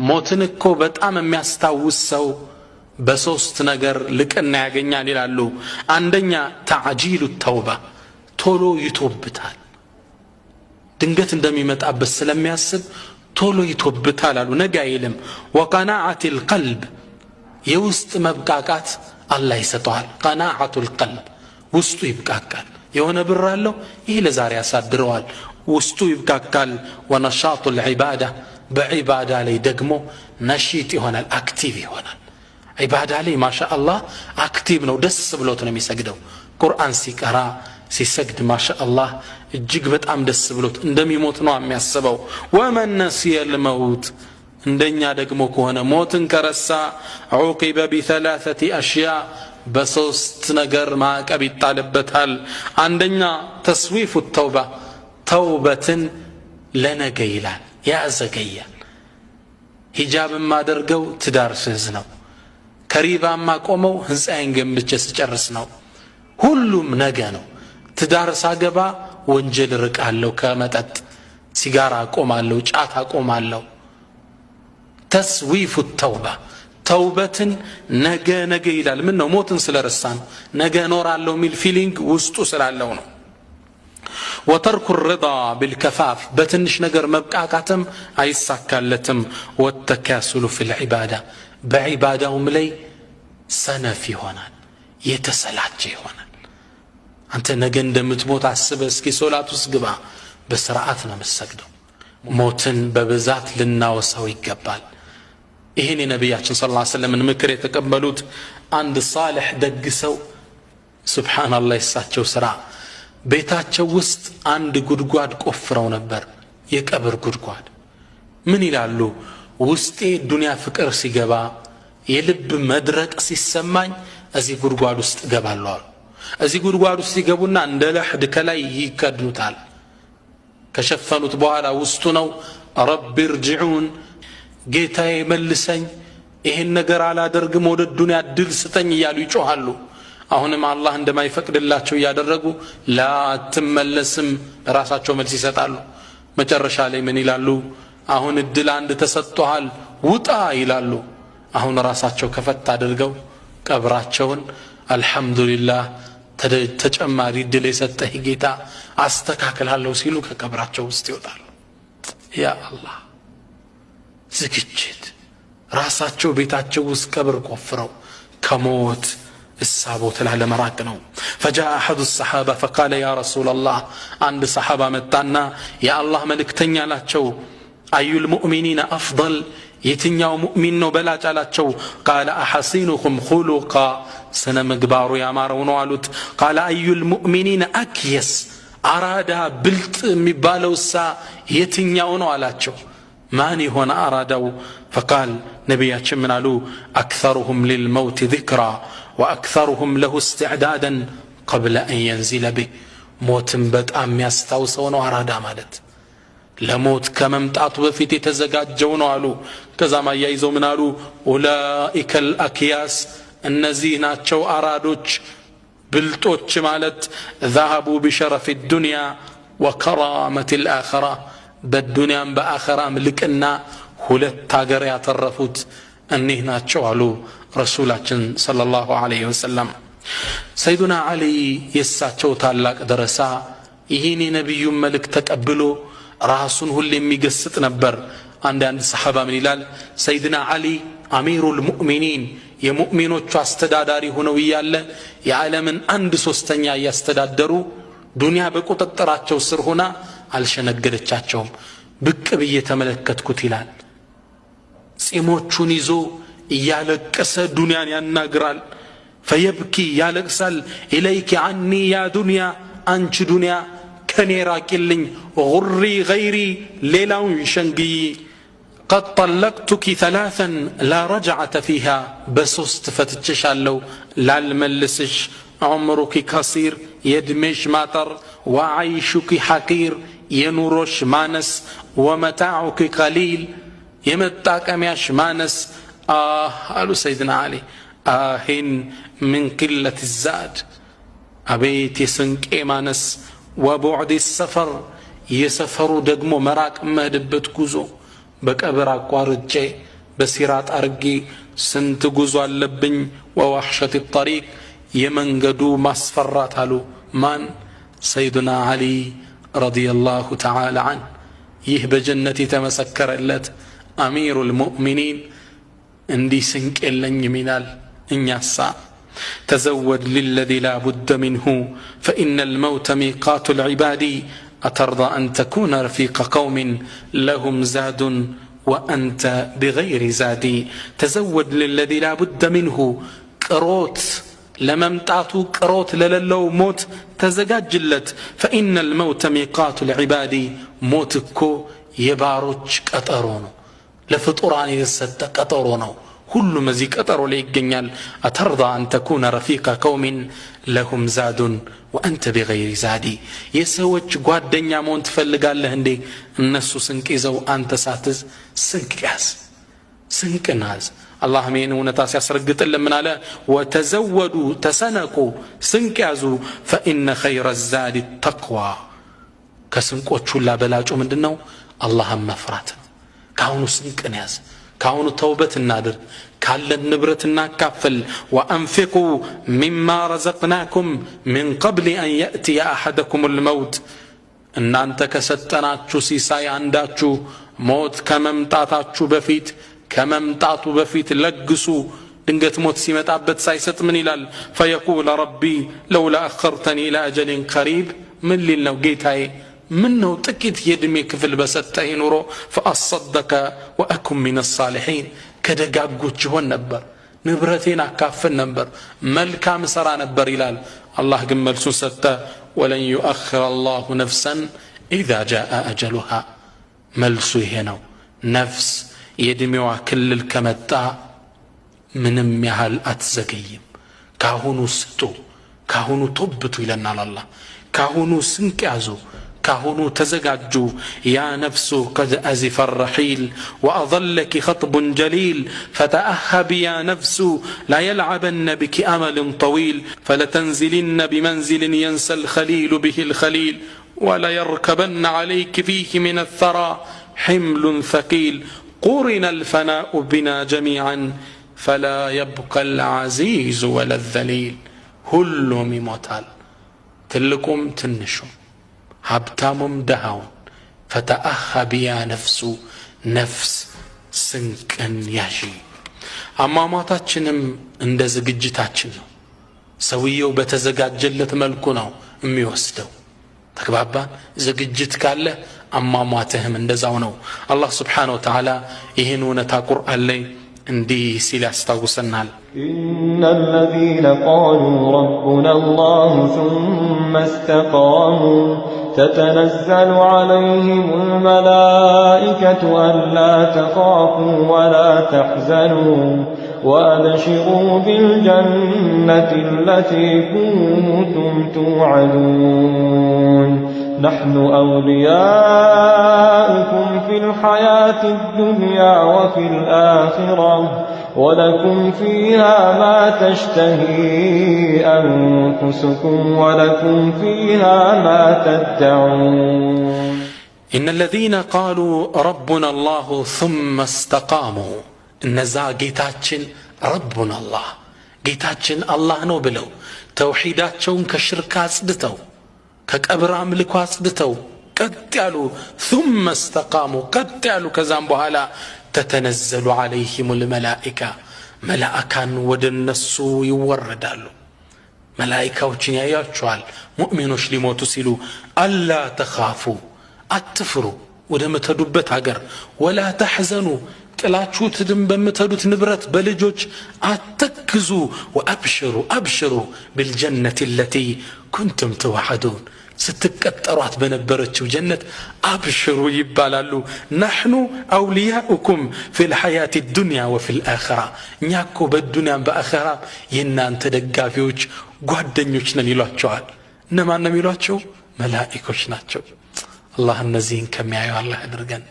ሞትን እኮ በጣም የሚያስታውስ ሰው በሶስት ነገር ልቅና ያገኛል ይላሉ። አንደኛ ተዕጂሉ ተውባ፣ ቶሎ ይቶብታል። ድንገት እንደሚመጣበት ስለሚያስብ ቶሎ ይቶብታል አሉ። ነገ አይልም። ወቀናዓት ልቀልብ፣ የውስጥ መብቃቃት አላህ ይሰጠዋል። ቀናዓቱ ልቀልብ፣ ውስጡ ይብቃቃል። የሆነ ብር አለው፣ ይህ ለዛሬ ያሳድረዋል፣ ውስጡ ይብቃቃል። ወነሻጡ ልዒባዳ፣ በዒባዳ ላይ ደግሞ ነሺጥ ይሆናል፣ አክቲቭ ይሆናል። ዒባዳ ላይ ማሻአላህ አክቲቭ ነው፣ ደስ ብሎት ነው የሚሰግደው። ቁርአን ሲቀራ ሲሰግድ ማሻአላህ እጅግ በጣም ደስ ብሎት እንደሚሞት ነው የሚያስበው። ወመን ነሲየ ልመውት፣ እንደኛ ደግሞ ከሆነ ሞትን ከረሳ ዑቂበ ቢሰላሰቲ አሽያ፣ በሶስት ነገር ማዕቀብ ይጣልበታል። አንደኛ ተስዊፉ ተውባ፣ ተውበትን ለነገ ይላል፣ ያዘገያል። ሂጃብም አደርገው ትዳር ስዝ ነው፣ ከሪባማ ቆመው ህንፃዬን ገንብቼ ስጨርስ ነው፣ ሁሉም ነገ ነው። ትዳር ሳገባ ወንጀል ርቃለሁ፣ ከመጠጥ ሲጋራ አቆማለሁ፣ ጫት አቆማለሁ። ተስዊፉ ተውባ፣ ተውበትን ነገ ነገ ይላል። ምን ነው? ሞትን ስለረሳን ነገ እኖራለሁ የሚል ፊሊንግ ውስጡ ስላለው ነው። ወተርኩ ርዳ ቢልከፋፍ፣ በትንሽ ነገር መብቃቃትም አይሳካለትም። ወተካሱሉ ፊል ዒባዳ፣ በዒባዳውም ላይ ሰነፍ ይሆናል፣ የተሰላቸ ይሆናል። አንተ ነገ እንደምትሞት አስበህ እስኪ ሶላት ውስጥ ግባ፣ በስርዓት ነው የምትሰግደው። ሞትን በብዛት ልናወሳው ይገባል። ይህን የነቢያችን ሰለላሁ ዐለይሂ ወሰለም ምክር የተቀበሉት አንድ ሳልሕ ደግ ሰው ሱብሓነላህ፣ የሳቸው ስራ ቤታቸው ውስጥ አንድ ጉድጓድ ቆፍረው ነበር፣ የቀብር ጉድጓድ። ምን ይላሉ? ውስጤ ዱንያ ፍቅር ሲገባ፣ የልብ መድረቅ ሲሰማኝ እዚህ ጉድጓድ ውስጥ እገባለሁ አሉ። እዚህ ጉድጓድ ውስጥ ሲገቡና እንደ ለሕድ ከላይ ይከድኑታል። ከሸፈኑት በኋላ ውስጡ ነው ረቢ እርጅዑን፣ ጌታዬ መልሰኝ፣ ይህን ነገር አላደርግም፣ ወደ ዱንያ ድል ስጠኝ እያሉ ይጮኻሉ። አሁንም አላህ እንደማይፈቅድላቸው እያደረጉ ላ አትመለስም፣ ራሳቸው መልስ ይሰጣሉ። መጨረሻ ላይ ምን ይላሉ? አሁን እድል አንድ ተሰጥቶሃል፣ ውጣ ይላሉ። አሁን ራሳቸው ከፈት አድርገው ቀብራቸውን አልሐምዱሊላህ ተጨማሪ እድል የሰጠህ ጌታ አስተካክላለሁ ሲሉ ከቀብራቸው ውስጥ ይወጣሉ። ያ አላህ፣ ዝግጅት! ራሳቸው ቤታቸው ውስጥ ቀብር ቆፍረው ከሞት السابوت العلم راكنو فجاء أحد الصحابة فقال يا رسول الله عند صحابة متانا يا الله ملك تنيا لاتشو أي المؤمنين أفضل يتنيا مؤمن بلاج لاتشو قال أحسنكم خلقا سنة مقبار يا مارونو علوت قال أي المؤمنين أكيس أرادا بلت مبالو سا يتنيا ونو لاتشو ماني هنا أرادوا فقال نبياتش من علو أكثرهم للموت ذكرى وأكثرهم له استعدادا قبل أن ينزل به موت بتأم يستوسون وعرادا مالت لموت كممتعط بفيت تزقات جون علو كذا ما يأيزو من علو أولئك الأكياس النزينات شو أرادوش بلتوش مالت ذهبوا بشرف الدنيا وكرامة الآخرة بالدنيا بآخرة ملكنا ሁለት ሀገር ያተረፉት እኒህ ናቸው አሉ ረሱላችን ሰለላሁ ዐለይሂ ወሰለም። ሰይዱና አሊ የሳቸው ታላቅ ደረሳ ይህን የነቢዩን መልእክት ተቀብሎ ራሱን ሁሌ የሚገስጥ ነበር። አንዳንድ ሰሐባ ምን ይላል? ሰይድና አሊ አሚሩል ሙእሚኒን የሙእሚኖቹ አስተዳዳሪ ሆነው እያለ የዓለምን 1/3 እያስተዳደሩ ዱንያ በቁጥጥራቸው ስር ሆና አልሸነገለቻቸውም። ብቅ ብዬ ተመለከትኩት ይላል። ጺሞቹን ይዞ እያለቀሰ ዱንያን ያናግራል። ፈየብኪ ያለቅሳል። ኢለይኪ ዐኒ ያ ዱንያ፣ አንቺ ዱንያ ከኔ ራቂልኝ። ጉሪ ገይሪ፣ ሌላውን ሸንግይ። ቀድ ጠለቅቱኪ 3 ላ ረጅዐተ ፊሃ፣ በ3 ፈትቼሻለሁ ላልመልስሽ። ዑምሩኪ ከሲር፣ የዕድሜሽ ማጠር። ወዐይሹኪ ሐቂር፣ የኑሮሽ ማነስ። ወመታዑኪ ቀሊል፣ የመጣቀሚያሽ ማነስ። አሉ ሰይድና አሊ አሂን ምን ቅለት ዛድ፣ አቤት የስንቄ ማነስ። ወቡዕድ ሰፈር፣ የሰፈሩ ደግሞ መራቅ መሄድበት ጉዞ። በቀብር አቋርጬ በሲራጥ አርጌ ስንት ጉዞ አለብኝ ወወህሸት الطريق የመንገዱ ማስፈራት አሉ ማን ሰይዱና አሊ ረዲየላሁ ተዓላ ዐንሁ ይህ በጀነት የተመሰከረለት አሚሩል ሙእሚኒን እንዲህ ስንቅ የለኝም ይላል እኛሳ تزود للذي لا بد منه فإن الموت ميقات العباد أترضى أن تكون رفيق قوم لهم زاد وأنت بغير زاد تزود للذي لا بد منه قروت لممتعتو قروت للو موت تزجاجلت فإن الموت ميقات العباد موتكو يباروش قطرونو لفطران يسد قطرونو كل مزيك قطرو لي يغنيال أترضى أن تكون رفيق قوم لهم زاد وأنت بغير زادي يسوج ጓደኛ መሆን ትፈልጋለህ እንዴ እነሱ ስንቅ ይዘው አንተ ሳትዝ ስንቅ ያዝ ስንቅ ናዝ አላህ ምን እውነታ ሲያስረግጥልን ምን አለ ወተዘወዱ ተሰነቁ ስንቅ ያዙ فإن خير الزاد التقوى ከስንቆች ሁሉ በላጩ ምንድነው አላህን መፍራት ካሁኑ ስንቅ ያዝ ካሁኑ ተውበት እናድርግ ካለን ንብረት እናካፈል وأنفقوا مما رزقناكم من قبل أن يأتي أحدكم الموت እናንተ ከሰጠናችሁ ሲሳይ አንዳችሁ ሞት ከመምጣታችሁ በፊት ከመምጣቱ በፊት ለግሱ ድንገት ሞት ሲመጣበት ሳይሰጥ ምን ይላል فيقول ربي لولا أخرتني إلى أجل قريب ምን ሊል ነው ጌታዬ ምን ነው ጥቂት የድሜ ክፍል በሰጠኝ ኑሮ فأصدق وأكن من الصالحين ከደጋጎች ሆን ነበር ንብረቴን አካፈል ነበር መልካም ሰራ ነበር ይላል አላህ ግን መልሱን ሰጠ ولن يؤخر الله نفسا إذا جاء أجلها መልሱ ይሄ ነው ነፍስ የድሜዋ ክልል ከመጣ ምንም ያህል አትዘገይም ካሁኑ ስጡ ካሁኑ ተውበቱ ይለናል አላህ ካሁኑ ስንቅ ያዙ كهونو تزجاجو يا نفس قد أزف الرحيل وأظلك خطب جليل فتأهب يا نفس لا يلعبن بك أمل طويل فلتنزلن بمنزل ينسى الخليل به الخليل ولا يركبن عليك فيه من الثرى حمل ثقيل قرن الفناء بنا جميعا فلا يبقى العزيز ولا الذليل كلهم يموتال تلكم تنشم ሀብታሙም ደሃውን فتأخب يا نفس ነፍስ ስንቅን ያዢ አሟሟታችንም እንደ ዝግጅታችን ነው ሰውየው በተዘጋጀለት መልኩ ነው የሚወስደው ተግባባን ዝግጅት ካለ አሟሟትህም እንደዛው ነው አላህ Subhanahu Wa Ta'ala ይሄን እውነታ ቁርአን ላይ እንዲህ ሲል ያስታውሰናል إن الذين قالوا ربنا الله ثم استقاموا تتنزل عليهم الملائكة ألا تخافوا ولا تحزنوا وأبشروا بالجنة التي كنتم توعدون نحن أولياؤكم في الحياة الدنيا وفي الآخرة ولكم فيها ما تشتهي أنفسكم ولكم فيها ما تدعون إن الذين قالوا ربنا الله ثم استقاموا النزا جيتاتشن ربنا الله جيتاتشن الله نوبلو توحيداتشون كشركات صدتو كقبر عملكوا صدتو قد ثم استقاموا قد كزام بهالا تتنزل عليهم الملائكة ملائكة ودنسو يوردالو ملائكة وچن ياياچوال مؤمنوش لموتو سيلو ألا تخافوا أتفروا ودمتدوبت هاجر ولا تحزنوا ጥላችሁ ትድም በመተዱት ንብረት በልጆች አትክዙ وابشروا ابشروا بالجنة التي كنتم توعدون ስትቀጠሯት በነበረችው ጀነት አብሽሩ ይባላሉ نحن اولياؤكم في الحياة الدنيا وفي الآخرة ኛኮ በዱንያም በአኺራ የናንተ ደጋፊዎች ጓደኞች ነን ይሏቸዋል እነማን ነው የሚሏቸው መላእክቶች ናቸው አላህ እነዚህን ከሚያዩ አላህ ያድርገን